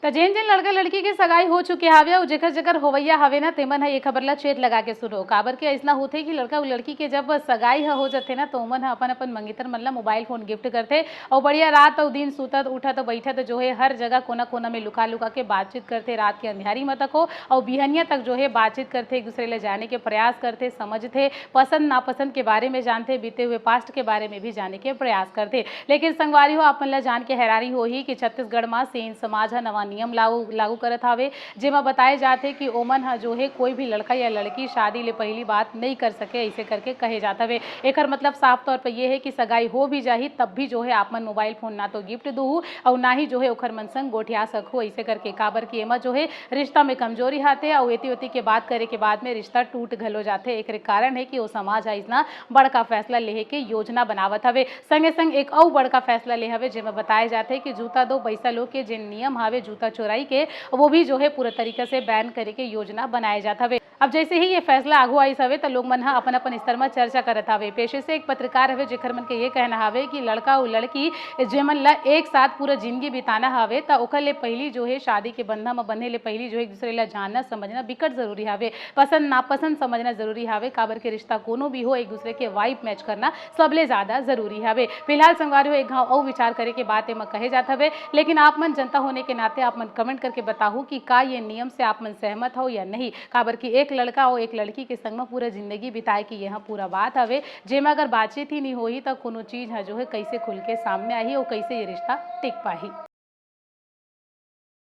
तो जेन जेन लड़का लड़की के सगाई हो चुके हवे और जेकर जेकर होवैया हवे ना तेमन ह ये खबर ला चेत लगा के सुनो। काबर के ऐसा होथे कि लड़का और लड़की के जब सगाई हो जाथे ना तो ओमन ह अपन अपन मंगेतर मन ला मोबाइल फोन गिफ्ट करथे और बढ़िया रात और दिन सुतत उठत बैठत जो है हर जगह कोना कोना में लुका लुका के बातचीत करथे। रात के अंधियारी में तक हो और बिहनिया तक जो है बातचीत करथे, एक दूसरे ले जाने के प्रयास करथे, समझथे, पसंद नापसंद के बारे में जानथे, बीते हुए पास्ट के बारे में भी जाने के प्रयास करथे। लेकिन संगवारी हो अपन ला जान के हैरानी होही कि छत्तीसगढ़ में सेन समाज ह नवा नियम लागू करत हवे, जेमा बताए जाते कि ओमन ह जो है कोई भी लड़का या लड़की शादी ले पहली बात नहीं कर सके, ऐसे करके कहे जात हवे। एकर मतलब साफ तौर पे ये है कि सगाई हो भी जाही तब भी जो है आप मन मोबाइल फोन ना तो गिफ्ट दूहू और ना ही जो है ओखर मन संग गोठिया सकू, ऐसे करके। काबर की एमा जो है रिश्ता में कमजोरी आथे और एती ओती के बात करे के बाद में रिश्ता टूट घलो जाथे। एक कारण है कि वो समाज है इतना बड़का फैसला लेहे के योजना बनावत हवे। संगे संग एक और बड़का फैसला ले हवे जेमा बताए जाते कि जूता दो पैसा लो के जिन नियम हवे जूता चोराई के वो भी जो है पूरा तरीका से बैन करे के योजना बनाए जात हवे। अब जैसे ही ये फैसला आगू आइस हवे तो लोग मन ह अपन अपन स्तर में चर्चा करत हवे। पेशे से एक पत्रकार हवे जेकर मन के ये कहना हवे कि लड़का और लड़की जेमन ला एक साथ पूरा जिंदगी बिताना हवे तो ओकर ले पहली जो है शादी के बंधन में बंधे ले पहली जो है एक दूसरे ला जानना समझना बिकट जरूरी हवे, पसंद नापसंद समझना जरूरी हवे। काबर के रिश्ता कोनो भी हो एक दूसरे के वाइब मैच करना सबले ज्यादा जरूरी हवे। फिलहाल संगवारी हो एक घाव और विचार करे के बात एमा कहे जात हवे, लेकिन आप मन जनता होने के नाते आप मन कमेंट करके बताहू कि का ये नियम से आप मन सहमत हो या नहीं। काबर की एक लड़का और एक लड़की के संग में पूरा जिंदगी बिताए की यह पूरा बात हवे, जेमा अगर बातचीत ही नहीं होही तो कोनो चीज है जो है कैसे खुल के सामने आही और कैसे ये रिश्ता टिक पाही।